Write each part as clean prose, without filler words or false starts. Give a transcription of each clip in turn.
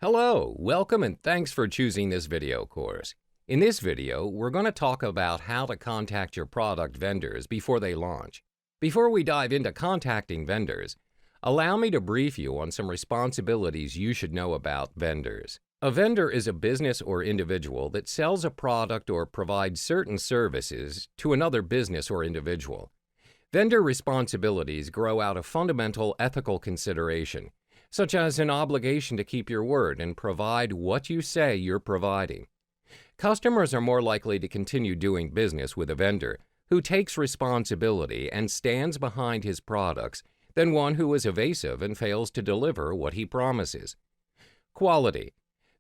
Hello, welcome and thanks for choosing this video course. In this video, we're going to talk about how to contact your product vendors before they launch. Before we dive into contacting vendors, allow me to brief you on some responsibilities you should know about vendors. A vendor is a business or individual that sells a product or provides certain services to another business or individual. Vendor responsibilities grow out of fundamental ethical consideration, such as an obligation to keep your word and provide what you say you're providing. Customers are more likely to continue doing business with a vendor who takes responsibility and stands behind his products than one who is evasive and fails to deliver what he promises. Quality.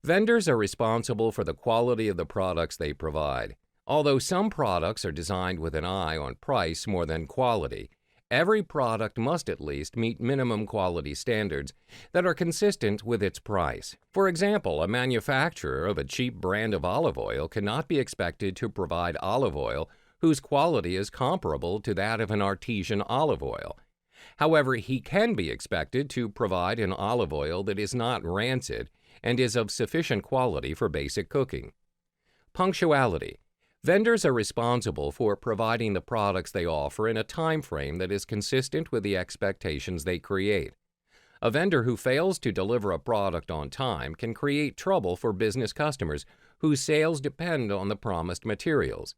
Vendors are responsible for the quality of the products they provide. Although some products are designed with an eye on price more than quality, every product must at least meet minimum quality standards that are consistent with its price. For example, a manufacturer of a cheap brand of olive oil cannot be expected to provide olive oil whose quality is comparable to that of an artesian olive oil. However, he can be expected to provide an olive oil that is not rancid and is of sufficient quality for basic cooking. Punctuality. Vendors are responsible for providing the products they offer in a time frame that is consistent with the expectations they create. A vendor who fails to deliver a product on time can create trouble for business customers whose sales depend on the promised materials.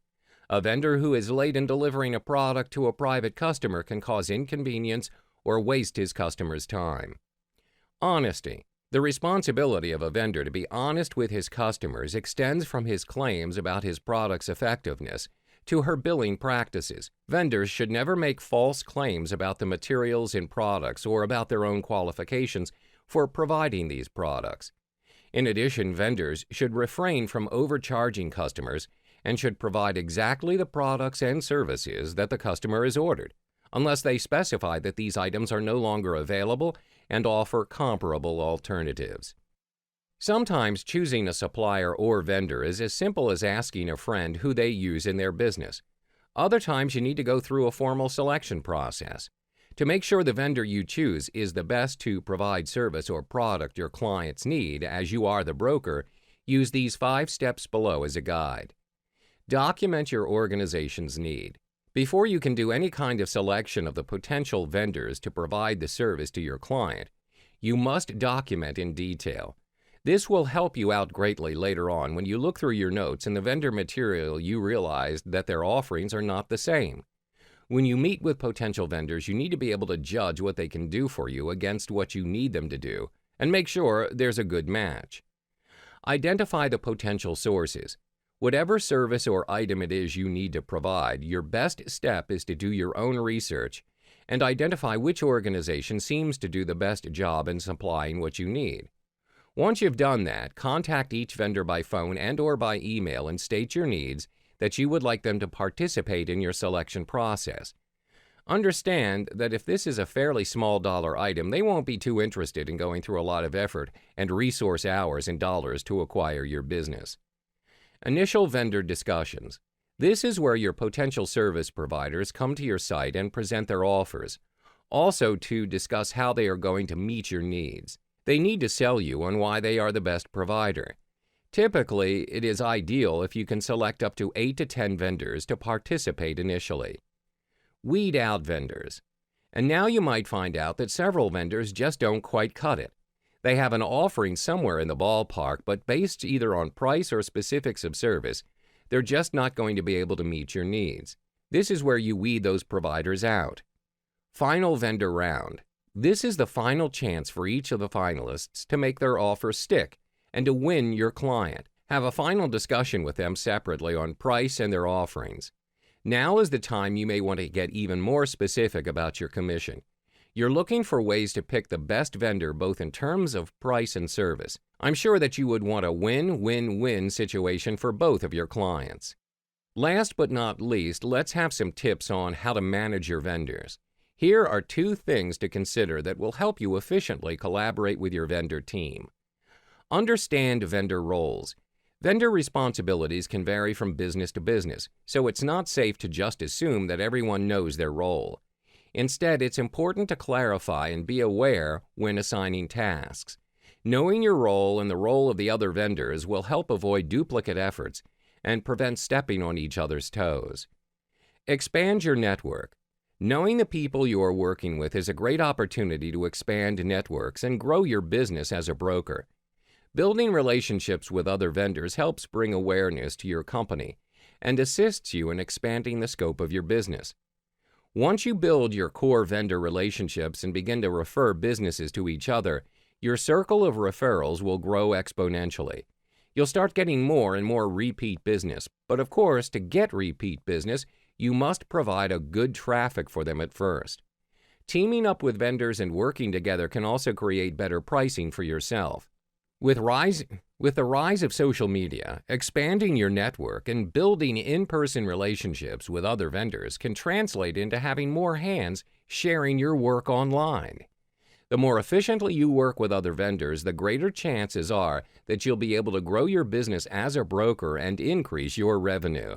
A vendor who is late in delivering a product to a private customer can cause inconvenience or waste his customer's time. Honesty. The responsibility of a vendor to be honest with his customers extends from his claims about his product's effectiveness to her billing practices. Vendors should never make false claims about the materials in products or about their own qualifications for providing these products. In addition, vendors should refrain from overcharging customers and should provide exactly the products and services that the customer has ordered, unless they specify that these items are no longer available and offer comparable alternatives. Sometimes choosing a supplier or vendor is as simple as asking a friend who they use in their business. Other times you need to go through a formal selection process. To make sure the vendor you choose is the best to provide service or product your clients need as you are the broker, use these 5 steps below as a guide. Document your organization's need. Before you can do any kind of selection of the potential vendors to provide the service to your client, you must document in detail. This will help you out greatly later on when you look through your notes and the vendor material you realize that their offerings are not the same. When you meet with potential vendors, you need to be able to judge what they can do for you against what you need them to do and make sure there's a good match. Identify the potential sources. Whatever service or item it is you need to provide, your best step is to do your own research and identify which organization seems to do the best job in supplying what you need. Once you've done that, contact each vendor by phone and/or by email and state your needs that you would like them to participate in your selection process. Understand that if this is a fairly small dollar item, they won't be too interested in going through a lot of effort and resource hours and dollars to acquire your business. Initial vendor discussions. This is where your potential service providers come to your site and present their offers, also to discuss how they are going to meet your needs. They need to sell you on why they are the best provider. Typically, it is ideal if you can select up to 8 to 10 vendors to participate initially. Weed out vendors. And now you might find out that several vendors just don't quite cut it. They have an offering somewhere in the ballpark, but based either on price or specifics of service, they're just not going to be able to meet your needs. This is where you weed those providers out. Final vendor round. This is the final chance for each of the finalists to make their offer stick and to win your client. Have a final discussion with them separately on price and their offerings. Now is the time you may want to get even more specific about your commission. You're looking for ways to pick the best vendor both in terms of price and service. I'm sure that you would want a win-win-win situation for both of your clients. Last but not least, let's have some tips on how to manage your vendors. Here are 2 things to consider that will help you efficiently collaborate with your vendor team. Understand vendor roles. Vendor responsibilities can vary from business to business, so it's not safe to just assume that everyone knows their role. Instead, it's important to clarify and be aware when assigning tasks. Knowing your role and the role of the other vendors will help avoid duplicate efforts and prevent stepping on each other's toes. Expand your network. Knowing the people you are working with is a great opportunity to expand networks and grow your business as a broker. Building relationships with other vendors helps bring awareness to your company and assists you in expanding the scope of your business. Once you build your core vendor relationships and begin to refer businesses to each other, your circle of referrals will grow exponentially. You'll start getting more and more repeat business, but of course, to get repeat business, you must provide a good traffic for them at first. Teaming up with vendors and working together can also create better pricing for yourself. With the rise of social media, expanding your network and building in-person relationships with other vendors can translate into having more hands sharing your work online. The more efficiently you work with other vendors, the greater chances are that you'll be able to grow your business as a broker and increase your revenue.